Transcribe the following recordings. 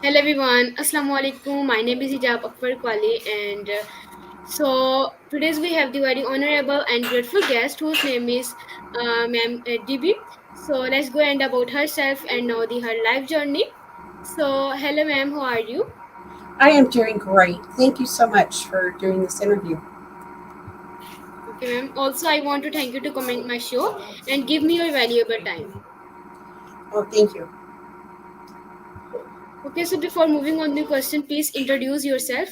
Hello everyone, Assalamu alaikum. My name is Hijab Akbar Kwali, and so today's we have the very honorable and grateful guest whose name is Ma'am DB. So let's go and about herself and know her life journey. So hello ma'am, how are you? I am doing great. Thank you so much for doing this interview. Okay ma'am. Also I want to thank you to comment my show and give me your valuable time. Oh, thank you. Okay, so before moving on the question, please introduce yourself.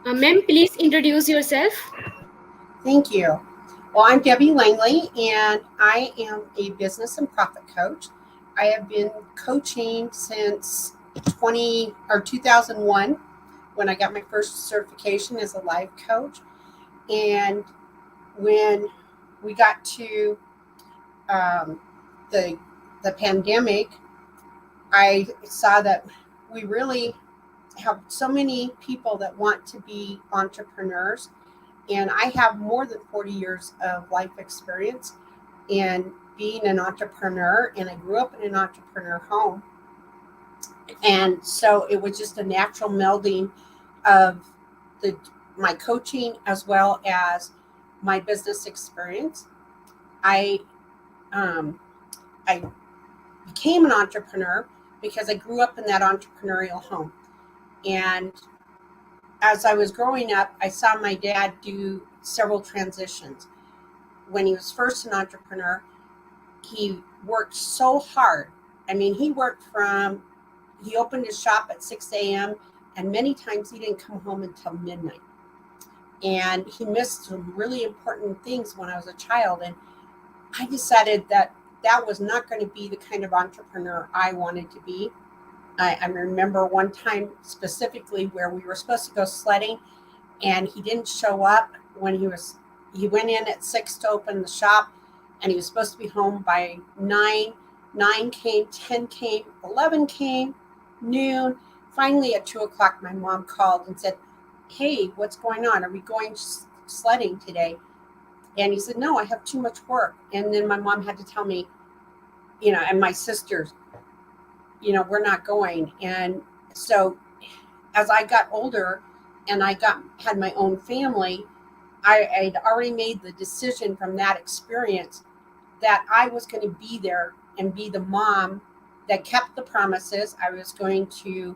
Ma'am, please introduce yourself. Thank you. Well, I'm Debbie Langley, and I am a business and profit coach. I have been coaching since 2001 when I got my first certification as a life coach. And when we got to um, the the pandemic, I saw that we really have so many people that want to be entrepreneurs, and I have more than 40 years of life experience in being an entrepreneur, and I grew up in an entrepreneur home. And so it was just a natural melding of the my coaching as well as my business experience. I um, I became an entrepreneur because I grew up in that entrepreneurial home. And as I was growing up, I saw my dad do several transitions. When he was first an entrepreneur, he worked so hard. I mean, he opened his shop at 6 a.m., and many times he didn't come home until midnight. And he missed some really important things when I was a child. And I decided that that was not going to be the kind of entrepreneur I wanted to be. I remember one time specifically where we were supposed to go sledding, and he didn't show up when he went in at 6 to open the shop, and he was supposed to be home by 9. 9 came, 10 came, 11 came, noon. Finally at 2 o'clock my mom called and said, "Hey, what's going on? Are we going sledding today?" And he said, "No, I have too much work." And then my mom had to tell me, and my sisters, we're not going. And so as I got older and I got had my own family, I'd already made the decision from that experience that I was going to be there and be the mom that kept the promises. I was going to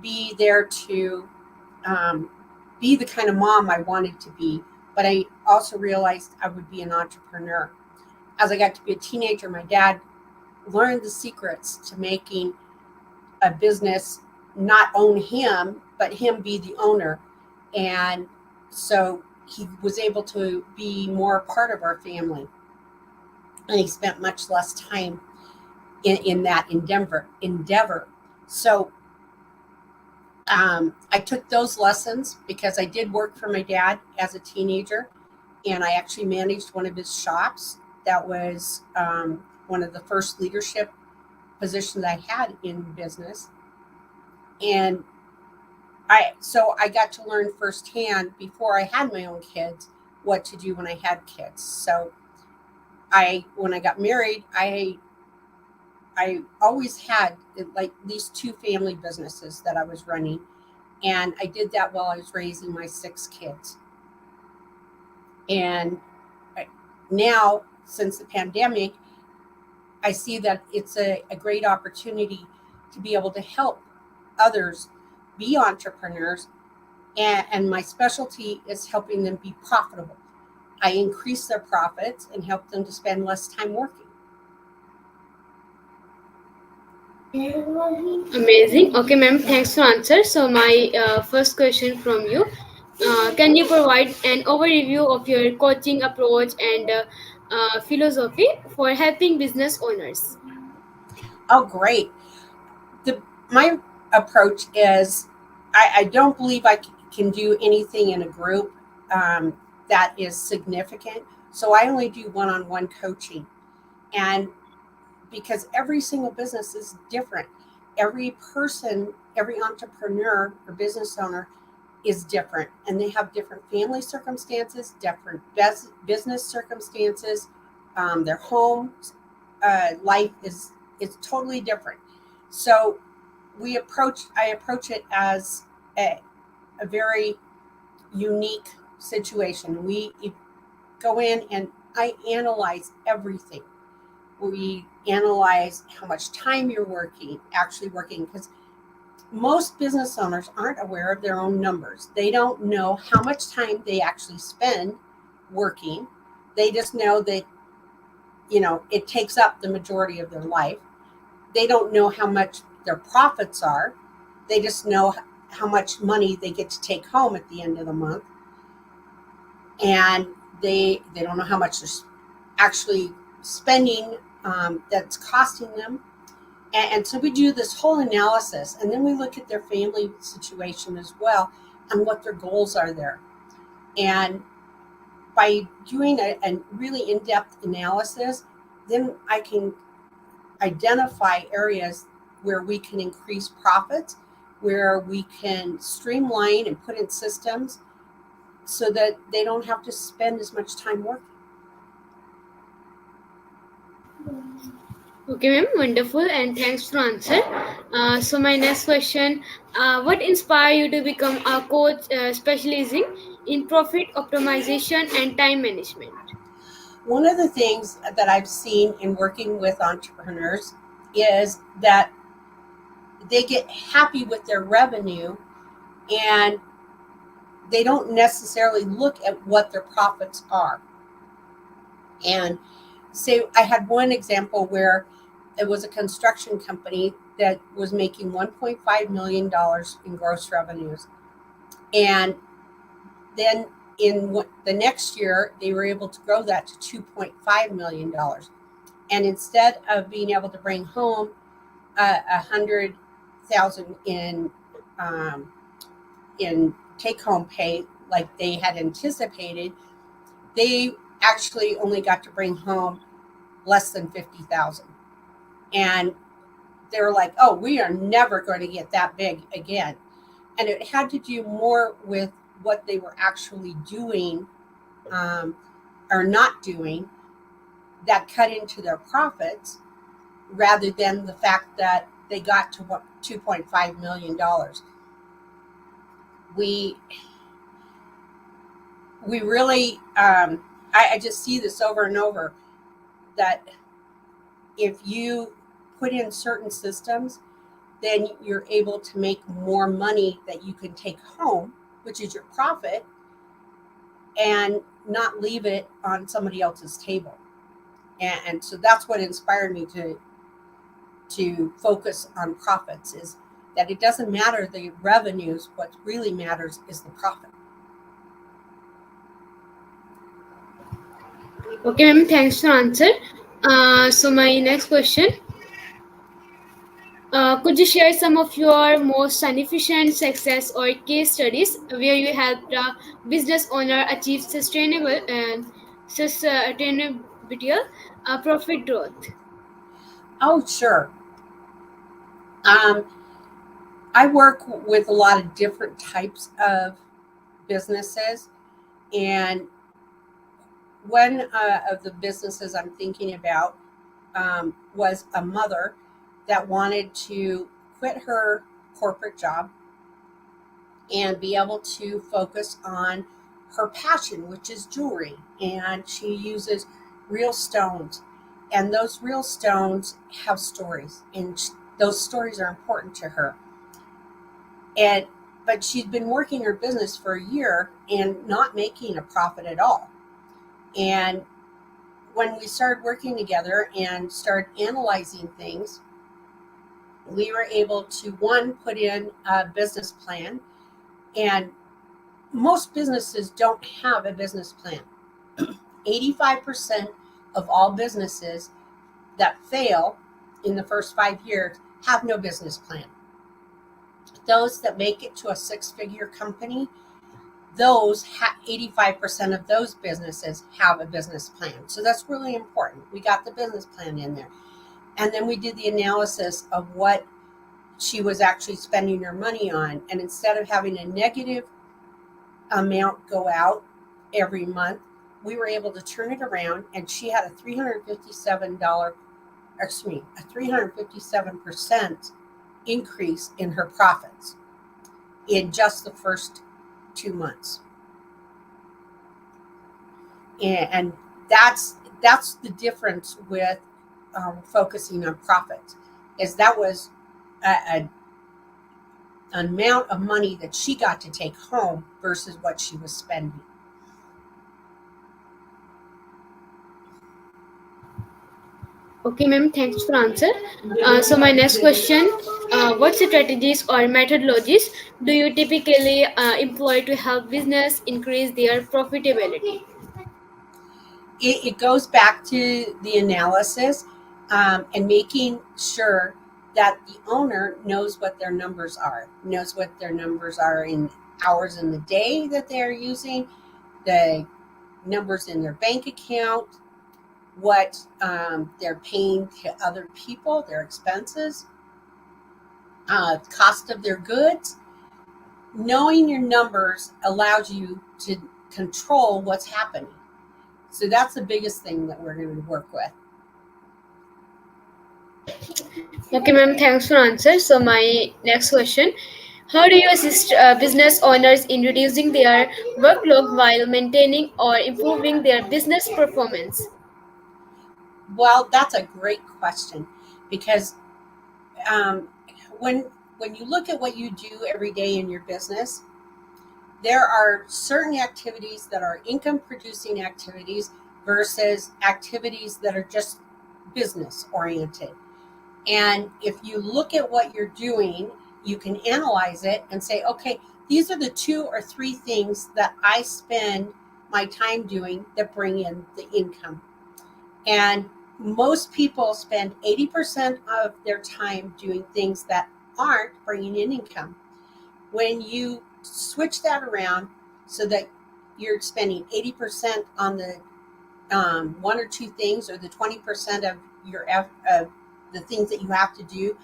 be there to um, be the kind of mom I wanted to be, but I also realized I would be an entrepreneur. As I got to be a teenager, my dad learned the secrets to making a business not own him, but him be the owner. And so he was able to be more a part of our family. And he spent much less time in that endeavor. So I took those lessons because I did work for my dad as a teenager, and I actually managed one of his shops. That was one of the first leadership positions I had in business. And I got to learn firsthand before I had my own kids what to do when I had kids. So I when I got married, I always had like these two family businesses that I was running, and I did that while I was raising my six kids. And now, since the pandemic, I see that it's a great opportunity to be able to help others be entrepreneurs, and my specialty is helping them be profitable. I increase their profits and help them to spend less time working. Amazing. Okay, ma'am. Thanks to answer. So my first question from you: can you provide an overview of your coaching approach and philosophy for helping business owners? Oh, great. My approach is I don't believe can do anything in a group that is significant. So I only do one on one coaching. And because every single business is different, every person, every entrepreneur or business owner is different, and they have different family circumstances, different business circumstances. Their home life is totally different. So I approach it as a very unique situation. We go in and I analyze everything. We analyze how much time you're actually working, because most business owners aren't aware of their own numbers. They don't know how much time they actually spend working. They just know that, it takes up the majority of their life. They don't know how much their profits are. They just know how much money they get to take home at the end of the month. And they don't know how much they're actually spending, that's costing them. And so we do this whole analysis, and then we look at their family situation as well and what their goals are there. And by doing a really in-depth analysis, then I can identify areas where we can increase profits, where we can streamline and put in systems so that they don't have to spend as much time working. Okay, ma'am, wonderful, and thanks for answer. So my next question: what inspired you to become a coach specializing in profit optimization and time management? One of the things that I've seen in working with entrepreneurs is that they get happy with their revenue, and they don't necessarily look at what their profits are. And say I had one example where it was a construction company that was making $1.5 million in gross revenues. And then in the next year, they were able to grow that to $2.5 million. And instead of being able to bring home 100,000 in take-home pay like they had anticipated, they actually only got to bring home less than 50,000. And they were like, oh, we are never going to get that big again. And it had to do more with what they were actually doing, or not doing, that cut into their profits, rather than the fact that they got to $2.5 million. We really, I just see this over and over, that if you put in certain systems, then you're able to make more money that you can take home, which is your profit, and not leave it on somebody else's table. And so that's what inspired me to focus on profits, is that it doesn't matter the revenues. What really matters is the profit. Okay, ma'am, thanks for answer. So my next question: could you share some of your most significant success or case studies where you helped a business owner achieve sustainable and sustainable profit growth? Oh, sure. Um, I work with a lot of different types of businesses, and one of the businesses I'm thinking about was a mother that wanted to quit her corporate job and be able to focus on her passion, which is jewelry. And she uses real stones. And those real stones have stories, and those stories are important to her. But she'd been working her business for a year and not making a profit at all. And when we started working together and started analyzing things, we were able to, one, put in a business plan. And most businesses don't have a business plan. 85% of all businesses that fail in the first 5 years have no business plan. Those that make it to a six-figure company, 85% of those businesses have a business plan. So that's really important. We got the business plan in there. And then we did the analysis of what she was actually spending her money on. And instead of having a negative amount go out every month, we were able to turn it around, and she had a $357 increase in her profits in just the first 2 months. And that's the difference with focusing on profits, is that was an amount of money that she got to take home versus what she was spending. Okay, ma'am, thanks for answer. So my next question, what strategies or methodologies do you typically employ to help business increase their profitability? It goes back to the analysis, and making sure that the owner knows what their numbers are, in hours in the day that they're using, the numbers in their bank account, what they're paying to other people, their expenses, cost of their goods. Knowing your numbers allows you to control what's happening. So that's the biggest thing that we're going to work with. Okay, ma'am, thanks for answer. So my next question, how do you assist business owners in reducing their workload while maintaining or improving their business performance? Well, that's a great question, because um, when you look at what you do every day in your business, there are certain activities that are income producing activities versus activities that are just business oriented. And if you look at what you're doing, you can analyze it and say, okay, these are the 2 or 3 things that I spend my time doing that bring in the income. And most people spend 80% of their time doing things that aren't bringing in income. When you switch that around so that you're spending 80% on the 1 or 2 things, or the 20% of of the things that you have to do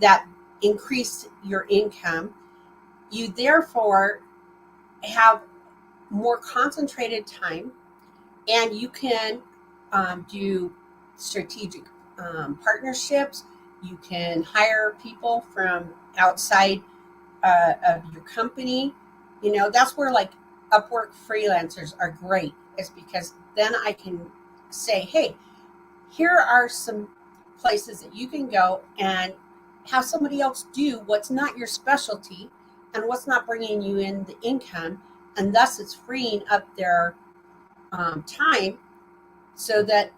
that increase your income, you therefore have more concentrated time, and you can do strategic partnerships. You can hire people from outside of your company. That's where, like, Upwork freelancers are great, is because then I can say, hey, here are some places that you can go and have somebody else do what's not your specialty and what's not bringing you in the income, and thus it's freeing up their time, so that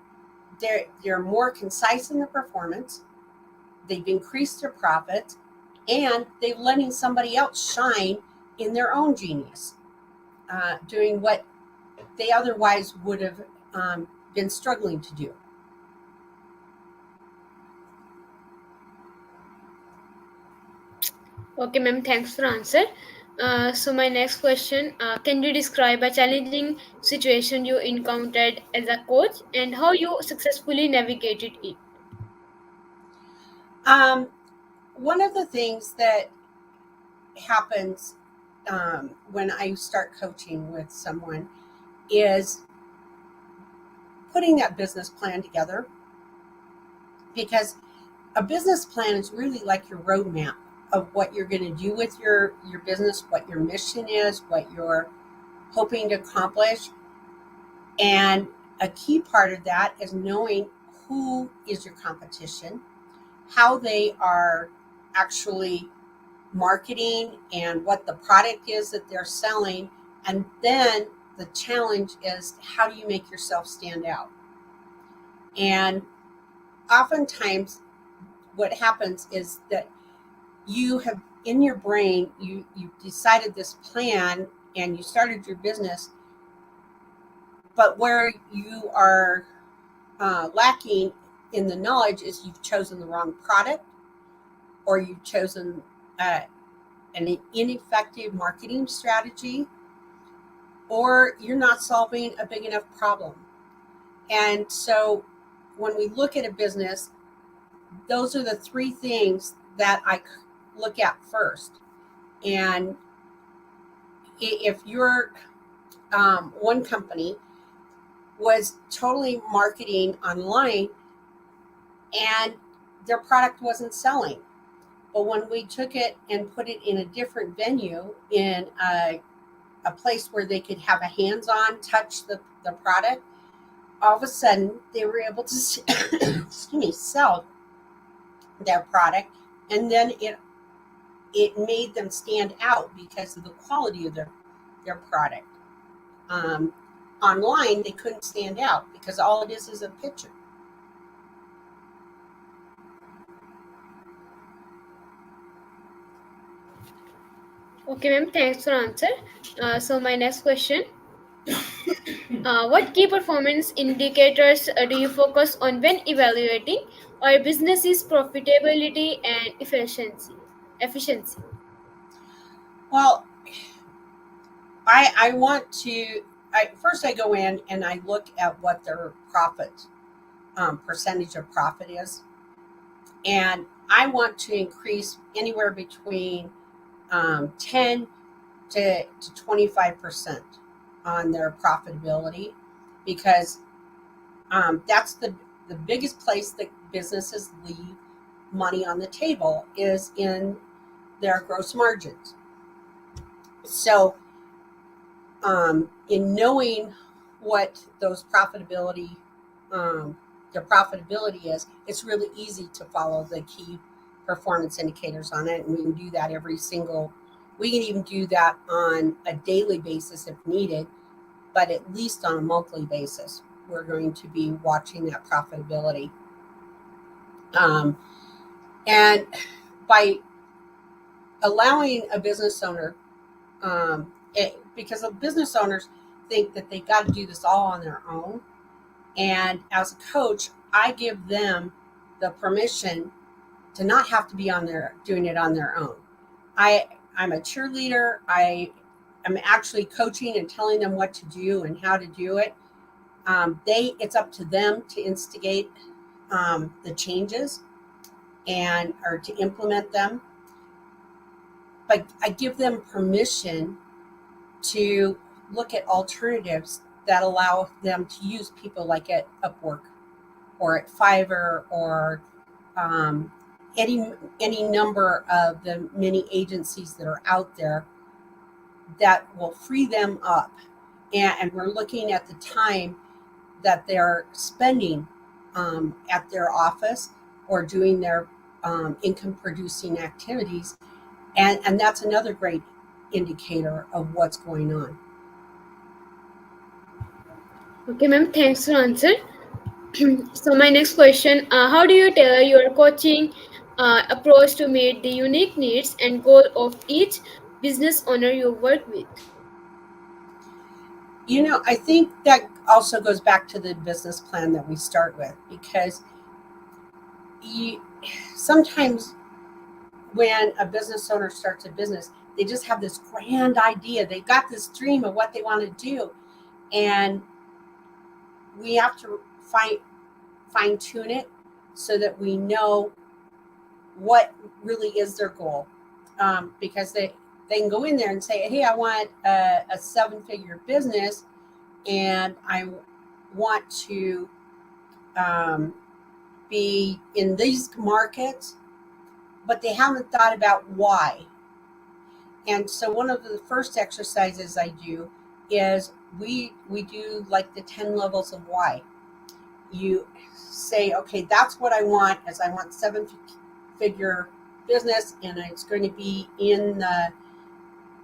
they're more concise in their performance, they've increased their profits, and they're letting somebody else shine in their own genius, doing what they otherwise would have been struggling to do. Okay, ma'am, thanks for answer. So my next question, can you describe a challenging situation you encountered as a coach and how you successfully navigated it? Um, One of the things that happens when I start coaching with someone is putting that business plan together, because a business plan is really like your roadmap of what you're going to do with your business, what your mission is, what you're hoping to accomplish. And a key part of that is knowing who is your competition, how they are actually marketing, and what the product is that they're selling. And then the challenge is, how do you make yourself stand out? And oftentimes what happens is that you have, in your brain, you decided this plan and you started your business, but where you are lacking in the knowledge is you've chosen the wrong product, or you've chosen an ineffective marketing strategy, or you're not solving a big enough problem. And so when we look at a business, those are the 3 things that I look at first. And if your one company was totally marketing online and their product wasn't selling, but when we took it and put it in a different venue, in a place where they could have a hands-on touch the product, all of a sudden they were able to excuse me, sell their product, and then it made them stand out because of the quality of their product. Um, Online, they couldn't stand out because all it is a picture. Okay, ma'am. Thanks for answer. So my next question: what key performance indicators do you focus on when evaluating our business's profitability and efficiency? Efficiency. Well, I want to. First I go in and I look at what their profit percentage of profit is, and I want to increase anywhere between 10 to 25% on their profitability, because that's the biggest place that businesses leave money on the table is in their gross margins. So, in knowing what those profitability, their profitability is, it's really easy to follow the key performance indicators on it, and we can do that every single. We can even do that on a daily basis if needed, but at least on a monthly basis, we're going to be watching that profitability. Um, and by allowing a business owner, because the business owners think that they got to do this all on their own. And as a coach, I give them the permission to not have to be doing it on their own. I'm a cheerleader. I'm actually coaching and telling them what to do and how to do it. It's up to them to instigate the changes and or to implement them. But I give them permission to look at alternatives that allow them to use people like at Upwork or at Fiverr or um, any number of the many agencies that are out there that will free them up. And we're looking at the time that they're spending at their office or doing their income producing activities. And that's another great indicator of what's going on. Okay, ma'am. Thanks for answer. So my next question: how do you tailor your coaching approach to meet the unique needs and goal of each business owner you work with? I think that also goes back to the business plan that we start with, because you, sometimes when a business owner starts a business, they just have this grand idea. They've got this dream of what they want to do, and we have to fine tune it so that we know what really is their goal. Because they can go in there and say, "Hey, I want a 7-figure business, and I want to um, be in these markets," but they haven't thought about why. And so one of the first exercises I do is we do like the 10 levels of why. You say, okay, that's what I want, is I want 7-figure business, and it's going to be in the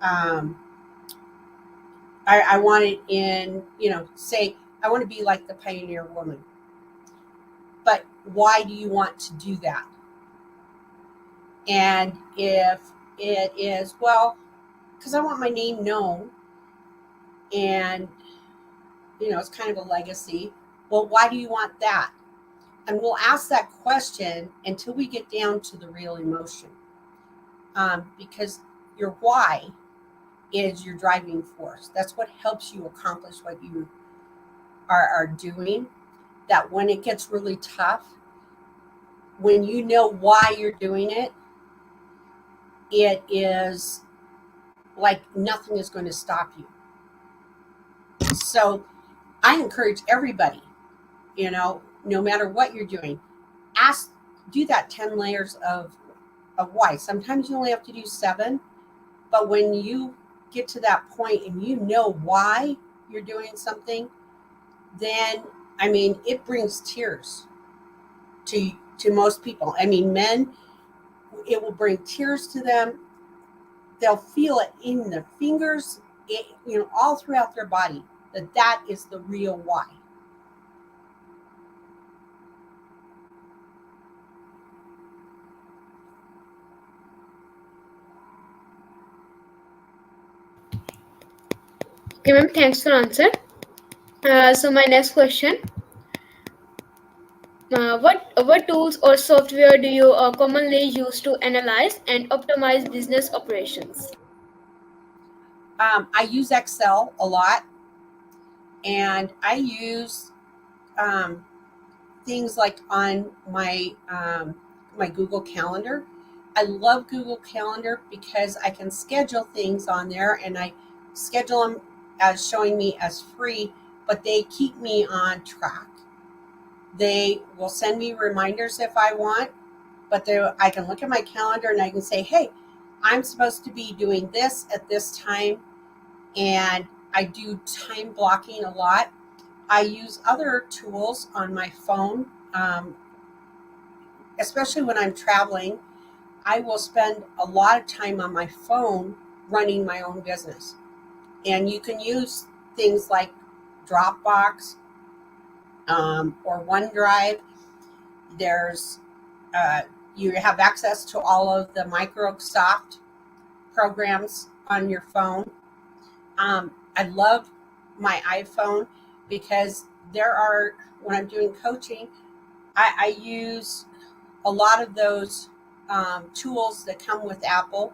um, I want it in, say I want to be like the pioneer woman. But why do you want to do that? And if it is, well, because I want my name known, and it's kind of a legacy. Well, why do you want that? And we'll ask that question until we get down to the real emotion, because your why is your driving force. That's what helps you accomplish what you are doing. That when it gets really tough, when you know why you're doing it, it is like nothing is going to stop you. So I encourage everybody, no matter what you're doing, do that 10 layers of why. Sometimes you only have to do 7, but when you get to that point and you know why you're doing something, then it brings tears to most people. Men, it will bring tears to them. They'll feel it in their fingers, all throughout their body, that is the real why. Okay, ma'am, thanks for answer. So my next question: what tools or software do you commonly use to analyze and optimize business operations? I use Excel a lot, and I use um, things like on my Google Calendar. I love Google Calendar because I can schedule things on there, and I schedule them as showing me as free, but they keep me on track. They will send me reminders if I want, but I can look at my calendar and I can say, hey, I'm supposed to be doing this at this time, and I do time blocking a lot. I use other tools on my phone, especially when I'm traveling. I will spend a lot of time on my phone running my own business. And you can use things like Dropbox or OneDrive. There's you have access to all of the Microsoft programs on your phone. I love my iPhone because when I'm doing coaching, I use a lot of those tools that come with Apple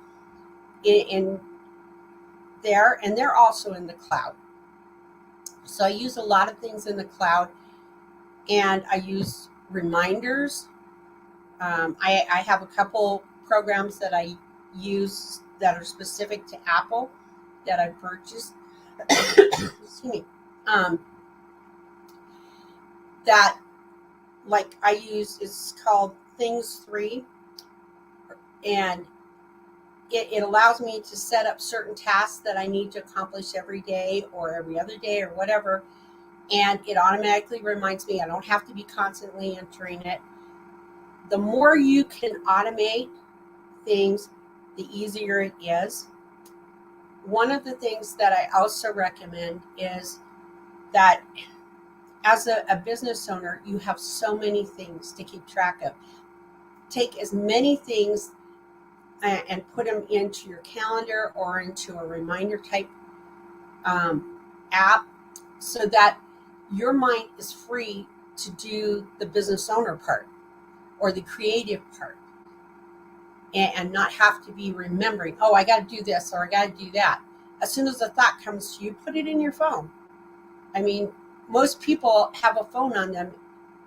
in there, and they're also in the cloud. So I use a lot of things in the cloud, and I use reminders. I have a couple programs that I use that are specific to Apple that I purchased. Excuse me. That like I use is called Things 3, and it allows me to set up certain tasks that I need to accomplish every day or every other day or whatever, and it automatically reminds me. I don't have to be constantly entering it. The more you can automate things, the easier it is. One of the things that I also recommend is that as a business owner, you have so many things to keep track of. Take as many things and put them into your calendar or into a reminder type app, so that your mind is free to do the business owner part or the creative part, and not have to be remembering, oh, I got to do this or I got to do that. As soon as a thought comes to you, put it in your phone. Most people have a phone on them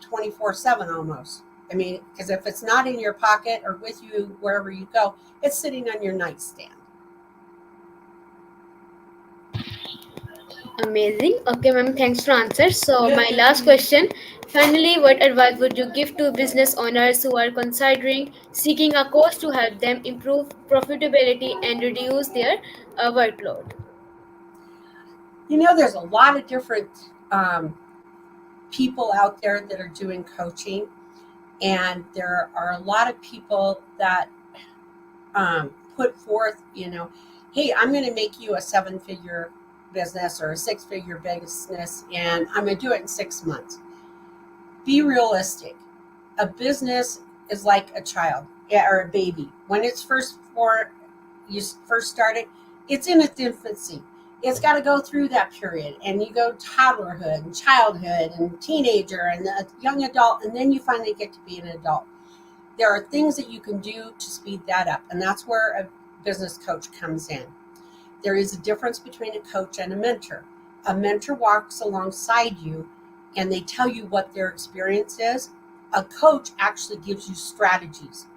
24/7 almost. Because if it's not in your pocket or with you wherever you go, it's sitting on your nightstand. Amazing. Okay, ma'am, thanks for answer. So my last question. Finally, what advice would you give to business owners who are considering seeking a coach to help them improve profitability and reduce their workload? There's a lot of different people out there that are doing coaching, and there are a lot of people that put forth, hey, I'm going to make you a 7-figure business or a 6-figure business, and I'm going to do it in 6 months. Be realistic. A business is like a child, or a baby. When it's first born, you first start it, it's in its infancy. It's got to go through that period, and you go toddlerhood and childhood and teenager and a young adult, and then you finally get to be an adult. There are things that you can do to speed that up, and that's where a business coach comes in. There is a difference between a coach and a mentor. A mentor walks alongside you and they tell you what their experience is. A coach actually gives you strategies,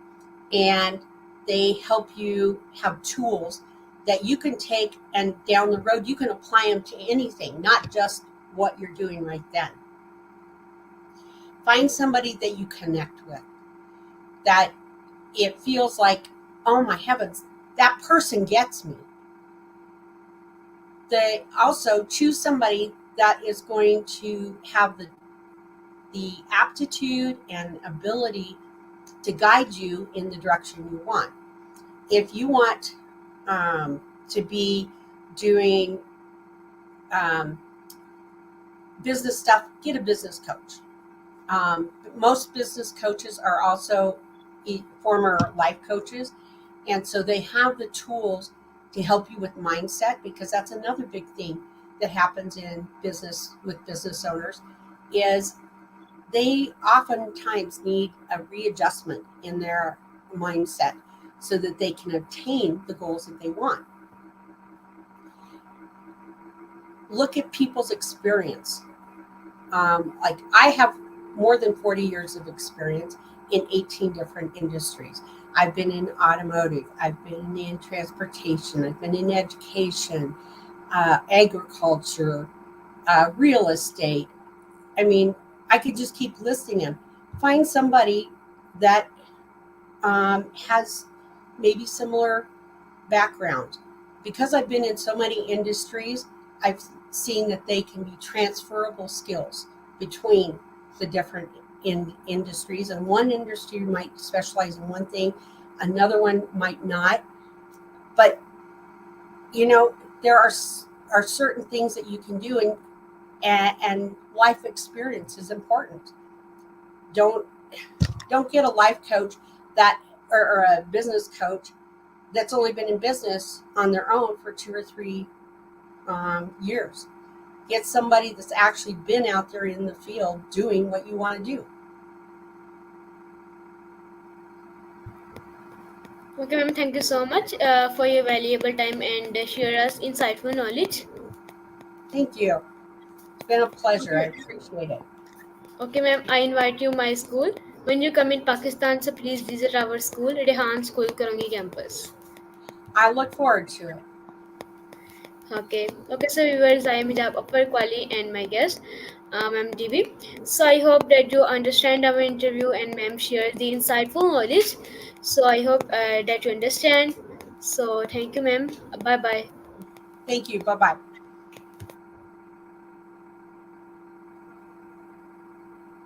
and they help you have tools that you can take, and down the road you can apply them to anything, not just what you're doing right then. Find somebody that you connect with, that it feels like, oh my heavens, that person gets me. They also choose somebody that is going to have the aptitude and ability to guide you in the direction you want. If you want to be doing business stuff, get a business coach. Most business coaches are also former life coaches, and so they have the tools to help you with mindset, because that's another big thing that happens in business with business owners is they oftentimes need a readjustment in their mindset so that they can obtain the goals that they want. Look at people's experience. Like I have more than 40 years of experience in 18 different industries. I've been in automotive, I've been in transportation, I've been in education, agriculture, real estate. I mean, I could just keep listing them. Find somebody that has maybe similar background. Because I've been in so many industries, I've seen that they can be transferable skills between the different industries. And one industry might specialize in one thing, another one might not. But you know, there are certain things that you can do, and life experience is important. Don't don't get a life coach that or a business coach that's only been in business on their own for 2 or 3 years. Get somebody that's actually been out there in the field doing what you want to do. Okay, ma'am. Thank you so much for your valuable time and share us insightful knowledge. Thank you. It's been a pleasure. I Okay, appreciate it. okay, ma'am. I invite you my school. When you come in Pakistan, so please visit our school, Rehan School, Karangi campus. I look forward to it. Okay, so viewers, I am Hijab Upper Kwali and my guest, Ma'am DB. So I hope that you understand our interview and ma'am shares the insightful knowledge. So I hope that you understand. So thank you, ma'am. Bye bye. Thank you. Bye bye.